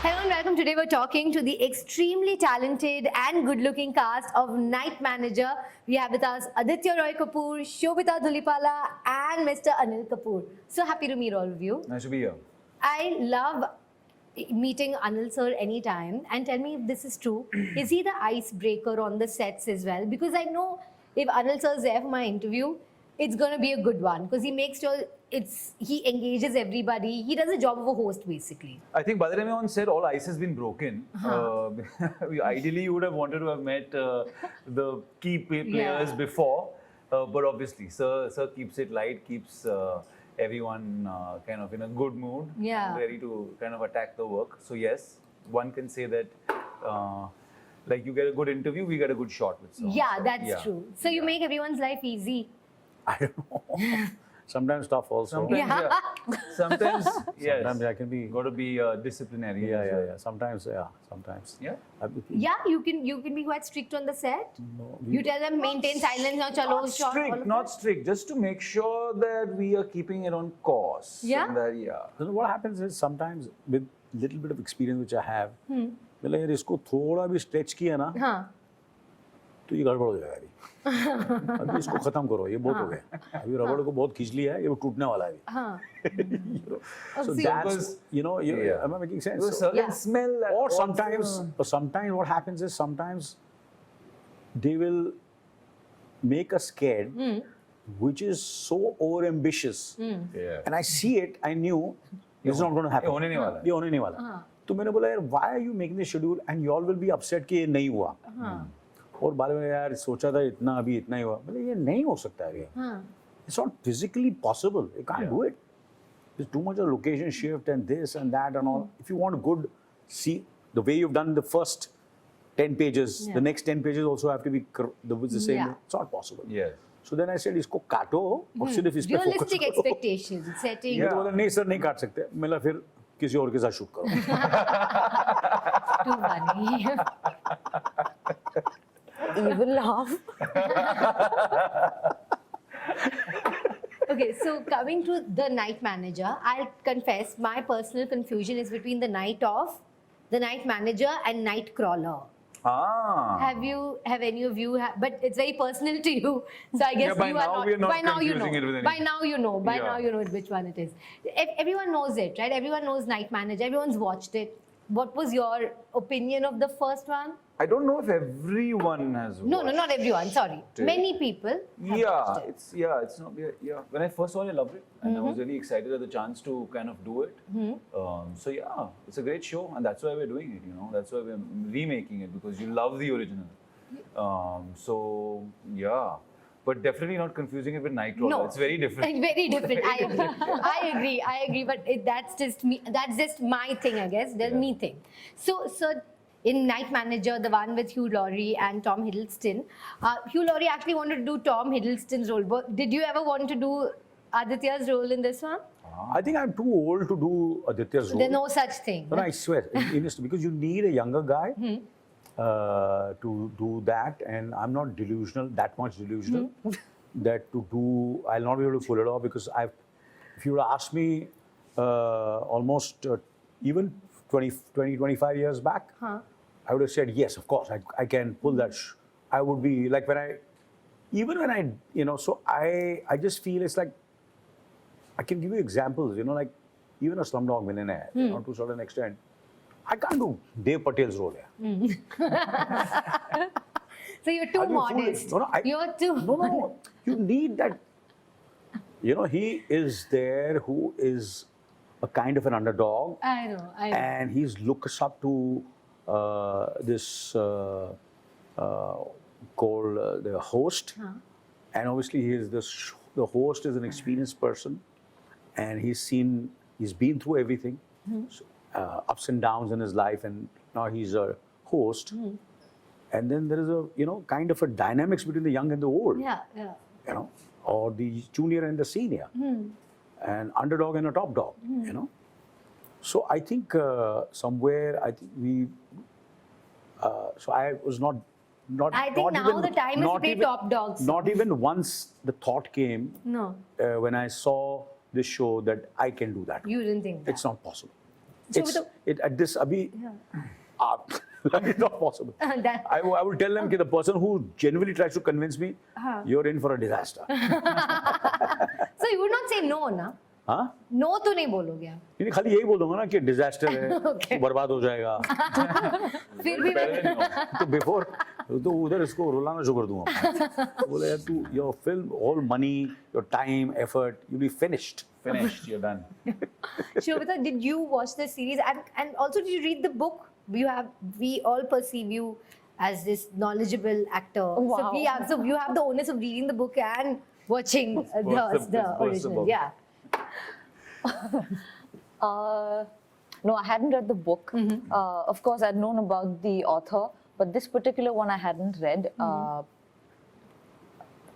Hello and welcome. Today we're talking to the extremely talented and good-looking cast of Night Manager. We have with us Aditya Roy Kapur, Sobhita Dhulipala and Mr. Anil Kapoor. So happy to meet all of you. Nice to be here. I love meeting Anil sir anytime, and tell me if this is true. Is he the icebreaker on the sets as well? Because I know if Anil sir is there for my interview, it's going to be a good one because he makes sure he engages everybody. He does a job of a host basically. I think by the time you're on set, all ice has been broken. Ideally, you would have wanted to have met the key players before, but obviously, sir keeps it light, keeps everyone kind of in a good mood, ready to kind of attack the work. So yes, one can say that. Like you get a good interview, we get a good shot with someone. Yeah, that's true. So you make everyone's life easy. I don't know. Sometimes tough also. Sometimes, yes. Sometimes I can be. Got to be disciplinary. Yeah. Sometimes, Sometimes. Yeah. You can be quite strict on the set. No, You tell them maintain silence or chalo Not shot. strict, not strict. Just to make sure that we are keeping it on course. Yeah? And that, So what happens is sometimes with little bit of experience which I have, मतलब यार इसको थोड़ा भी stretch किया ना, तो ये गड़बड़ हो जाएगा अभी। अभी इसको खत्म करो, ये बहुत हो गया। अभी रबड़ को बहुत खींच लिया है, ये टूटने वाला है। So that's, am I making sense? So smell that. Or sometimes what happens is sometimes they will make us scared, which is so overambitious. And I see it, I knew this is not going to happen. ये होने नहीं वाला। ये होने नहीं वाला। तो मैंने बोला यार, why are you making the schedule and you all will be upset कि ये नहीं हुआ। और बाद में यार सोचा था इतना अभी इतना ही हुआ, मतलब ये नहीं हो सकता है ये। It's not physically possible. You can't do it. There's too much of location shift and this and that and all. If you want good, see the way you've done the first 10 pages, the next 10 pages also have to be the same. It's not possible. Yes. So then I said, इसको काटो और सिर्फ इस पे focus Realistic करो। expectations, setting. मैं तो बोला नहीं सर नहीं काट सकते, मैं फिर किसी और के साथ शूट करो। Too funny. Evil laugh. Okay, so coming to the Night Manager, I'll confess my personal confusion is between the Night Manager and Night Crawler. Have any of you, but it's very personal to you, so I guess by you now are not. we are not By now you know. confusing it with By now you know. By now you know which one it is. Everyone knows it, right? Everyone knows Night Manager. Everyone's watched it. What was your opinion of the first one? I don't know if everyone has watched. No, not everyone. Sorry, many people. Have watched it. It's not. When I first saw it, I loved it, and I was really excited at the chance to kind of do it. So yeah, it's a great show, and that's why we're doing it. That's why we're remaking it because you love the original. So yeah. But definitely not confusing it with Nightcrawler. No, it's very different. It's very different. I agree. But that's just me. That's just my thing, I guess. That's me thing. So in Night Manager, the one with Hugh Laurie and Tom Hiddleston, Hugh Laurie actually wanted to do Tom Hiddleston's role. But did you ever want to do Aditya's role in this one? I think I'm too old to do Aditya's role. There's no such thing. No, I swear, because you need a younger guy to do that, and I'm not that much delusional, that to do, I'll not be able to pull it off because if you would ask me almost even 25 years back, I would have said, yes, of course, I can pull that. I would be like so I just feel it's like, I can give you examples, like even a Slumdog Millionaire, to a certain extent. I can't do Dev Patel's role here. So you're too modest. You're too. No. You need that. He is there who is a kind of an underdog. I know. And he's looks up to this called the host. And obviously the host is an experienced person, and he's been through everything. So, ups and downs in his life, and now he's a host. And then there is a kind of a dynamics between the young and the old. Or the junior and the senior, and underdog and a top dog. So I think somewhere I think so I was not not. I think not now even, the time is to not pay even- top dogs. Not even once the thought came No, when I saw this show that I can do that. you didn't think that. It's not possible. So It's, with it, at this, Abhi, it's not possible. That- I will tell them that the person who genuinely tries to convince me, you're in for a disaster. So you would not say no, na? हाँ? No तो नहीं बोलोगे आप. नहीं खाली यही बोल दूंगा ना कि डिजास्टर है, Okay. बर्बाद हो जाएगा. फिर भी तो बिफोर तो उधर इसको रुलाना शुरू कर दूंगा. तो बोले यार तू your film, all money, your time, effort, you'll be finished. Finished, you're done. Shobhita, did you watch the series and also did you read the book? We all perceive you as this knowledgeable actor. Wow. So you have the onus of reading the book and watching the What's the original. book? Yeah. No, I hadn't read the book. Of course, I'd known about the author, but this particular one I hadn't read.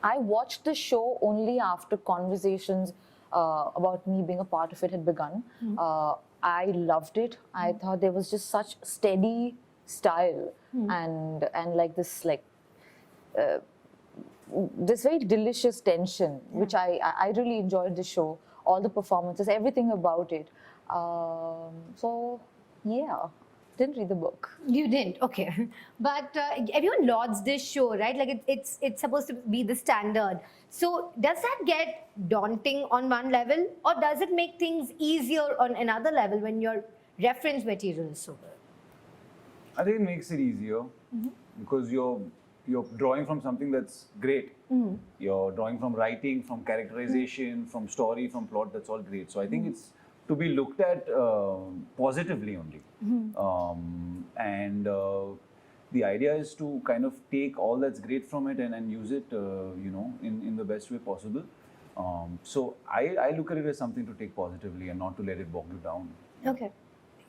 I watched the show only after conversations about me being a part of it had begun. I loved it. I thought there was just such steady style and like this this very delicious tension, which I really enjoyed the show. All the performances, everything about it. So yeah, didn't read the book. You didn't, okay. But everyone lauds this show, right? Like it's supposed to be the standard. So does that get daunting on one level, or does it make things easier on another level when your reference material is so good? I think it makes it easier because you're drawing from something that's great. You're drawing from writing, from characterization, from story, from plot. That's all great. So I think it's to be looked at positively only. The idea is to kind of take all that's great from it and use it, in the best way possible. So I look at it as something to take positively and not to let it bog you down. Okay.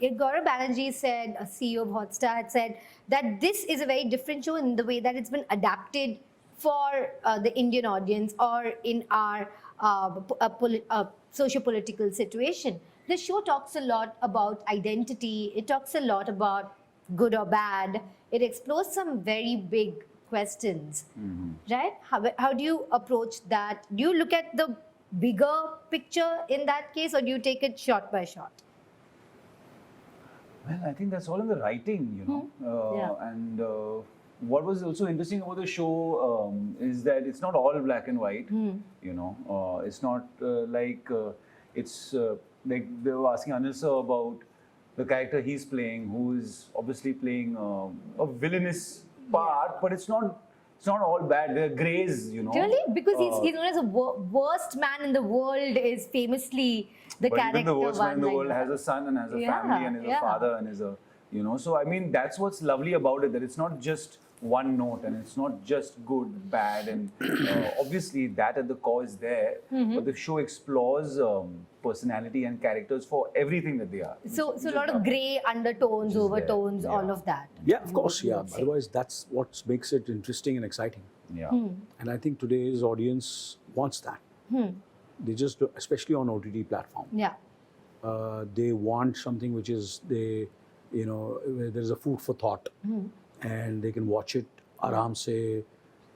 Gaurav Banerjee said, CEO of Hotstar, had said that this is a very different show in the way that it's been adapted for the Indian audience or in our socio-political situation. The show talks a lot about identity. It talks a lot about good or bad. It explores some very big questions, right? How do you approach that? Do you look at the bigger picture in that case, or do you take it shot by shot? Well, I think that's all in the writing, And what was also interesting about the show is that it's not all black and white. It's not it's like they were asking Anil sir about the character he's playing, who is obviously playing a villainous part, but it's not all bad. There are grays, Really? Because he's known as the worst man in the world is famously the but character. even the worst man in the world that. has a son and has a Yeah, family and is a father and is a, So I mean, that's what's lovely about it, that it's not just one note and it's not just good, bad, and obviously that at the core is there, but the show explores personality and characters for everything that they are. So a lot of grey undertones, Which is there, overtones, all of that. Yeah, of course, yeah. Otherwise, that's what makes it interesting and exciting. Yeah. And I think today's audience wants that. They just, especially on OTT platform, Yeah. they want something which is where there's a food for thought, and they can watch it aram se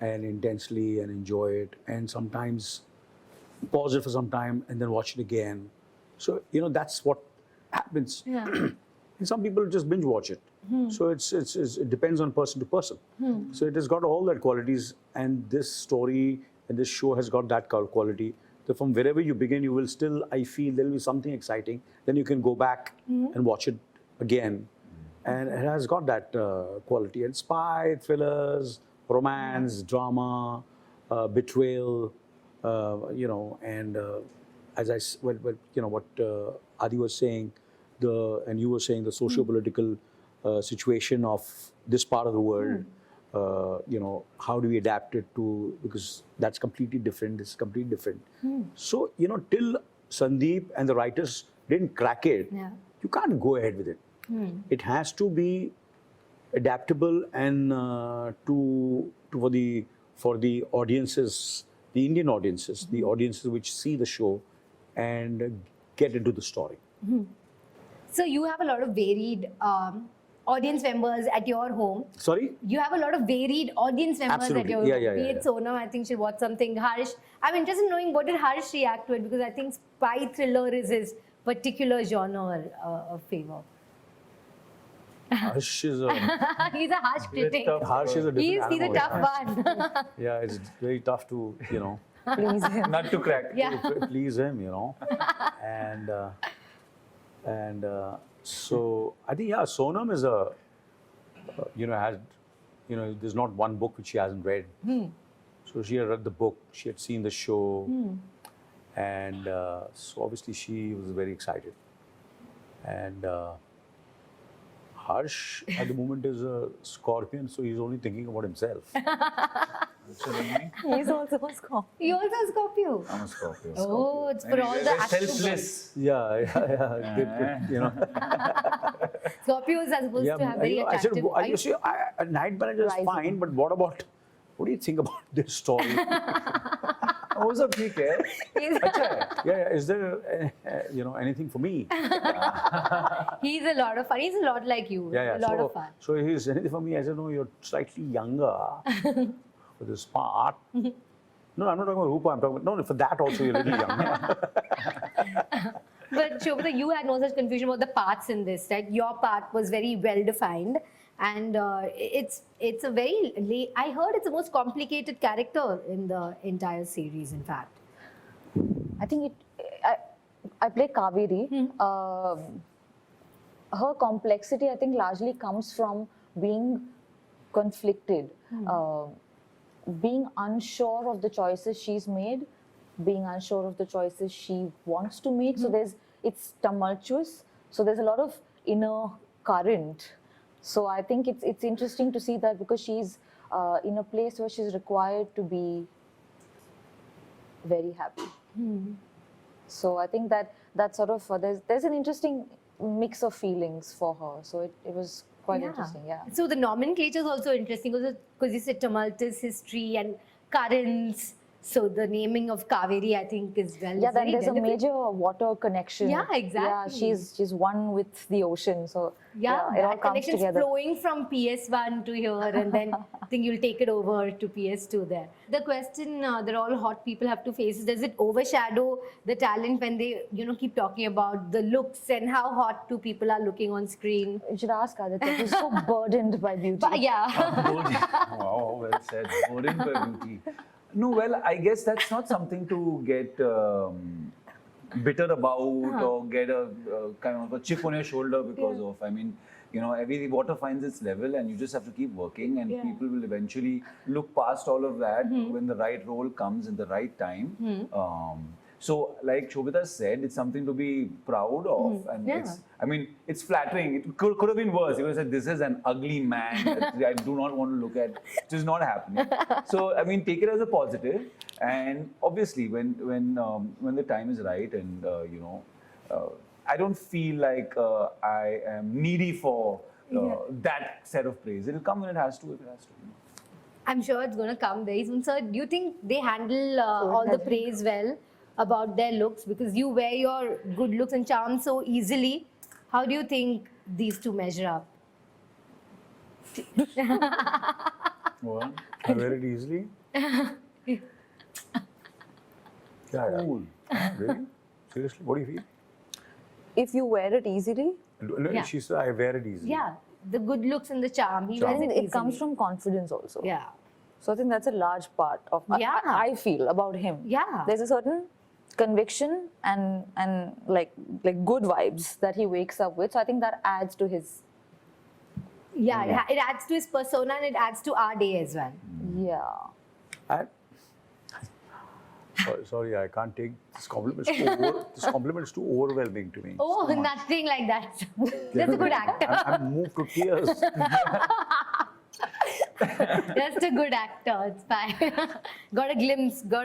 and intensely and enjoy it, and sometimes pause it for some time and then watch it again. So that's what happens. Yeah. And some people just binge watch it. So it depends on person to person. So it has got all that qualities, and this story and this show has got that quality. So from wherever you begin, you will still, I feel, there will be something exciting. Then you can go back and watch it again. And it has got that quality. And spy, thrillers, romance, drama, betrayal, and what Adi was saying, and you were saying, the socio-political situation of this part of the world. How do we adapt it to, because that's completely different, this is completely different. So, till Sandeep and the writers didn't crack it, you can't go ahead with it. It has to be adaptable and for the audiences, the Indian audiences, the audiences which see the show and get into the story. So you have a lot of varied audience members at your home. Sorry? You have a lot of varied audience members Absolutely. at your Yeah, home. yeah, Be yeah, it yeah. Sonam, I think she'll watch something. Harsh, I'm interested in knowing what did Harsh react to it, because I think spy thriller is his particular genre of favor. Harsh is a, He's a harsh critic. tough. Harsh is a different He's a animal. tough one. Yeah, it's very tough to, Please him. Not to crack. Yeah. to please him, and so I think Sonam is there's not one book which she hasn't read. So she had read the book, she had seen the show, and so obviously she was very excited. And Harsh at the moment is a Scorpion, so he's only thinking about himself. Absolutely. He's also a Scorpio. You also a Scorpio. I'm a Scorpio. Oh, it's for And all they're the astro selfless. Yeah. They put, Scorpios are supposed to have very I said, attractive. a night manager is Rising. fine, but what do you think about this story? वो सब ठीक है. अच्छा है. Yeah, is there anything for me? He's a lot of fun. He's a lot like you. Yeah. A lot of fun. So he's anything for me. I said, no, you're slightly younger for this part. No, I'm not talking about Rupa. I'm talking about, no, for that also you're a little younger. But Shobhita, you had no such confusion about the parts in this, right? Your part was very well defined, and it's a very. I heard it's the most complicated character in the entire series. In fact, I think I play Kaveri. Her complexity, I think, largely comes from being conflicted, being unsure of the choices she's made, being unsure of the choices she wants to make. So it's tumultuous. So there's a lot of inner current. So I think it's interesting to see that, because she's in a place where she's required to be very happy. So I think that sort of there's an interesting mix of feelings for her. So it was quite interesting. Yeah. So the nomenclature is also interesting because you said tumultuous history and currents. So the naming of Kaveri, I think, is Yeah, then very there's a deliberate. major water connection. Yeah, Yeah, exactly. she's one with the ocean. So Yeah, it all that comes connection's together. flowing from PS1 to here, and then I think you'll take it over to PS2 there. The question that all hot people have to face is, does it overshadow the talent when they, keep talking about the looks and how hot two people are looking on screen? You should ask Aditya. He's so burdened by beauty. But yeah, Wow, well said. Burdened by beauty. No, well, I guess that's not something to get bitter about or get a kind of a chip on your shoulder because of. I mean, every water finds its level, and you just have to keep working, and people will eventually look past all of that when the right role comes in the right time. So, like Shobhita said, it's something to be proud of, and it's flattering. It could have been worse. You would have said, "This is an ugly man that I do not want to look at." It is not happening. So, I mean, take it as a positive, and obviously, when the time is right, and I don't feel like I am needy for that set of praise. It'll come when it has to. If it has to. I'm sure it's going to come very soon. Sir, do you think they handle all the praise well about their looks? Because you wear your good looks and charm so easily. How do you think these two measure up? What? I wear it easily. Yeah. Cool. Really? Seriously? What do you feel? If you wear it easily, Yeah. She said, I wear it easily. Yeah, the good looks and the charm. He I wears think it it comes easily. from confidence also. Yeah. So I think that's a large part of I feel about him. Yeah. There's a certain conviction and like good vibes that he wakes up with. So I think that adds to his Yeah, it adds to his persona and it adds to our day as well. yeah. Sorry, I can't take this compliment. This compliment is too overwhelming to me. Oh, nothing like that. Just a good actor. I'm moved to tears. Just a good actor. It's fine. got a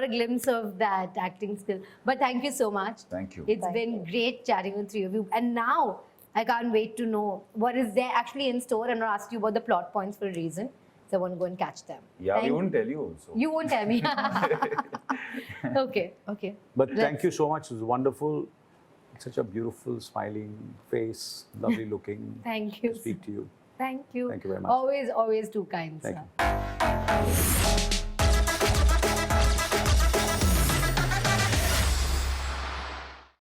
glimpse of that acting skill. But thank you so much. Thank you. It's been great chatting with three of you. And now I can't wait to know what is there actually in store. I'm not asking you about the plot points for a reason. So I want to go and catch them. Yeah, we won't tell you also. You won't tell me. Okay. But thank you so much. It was wonderful. Such a beautiful, smiling face, lovely looking. Thank you. To speak to you. Thank you. Thank you very much. Always too kind, Thank sir. you.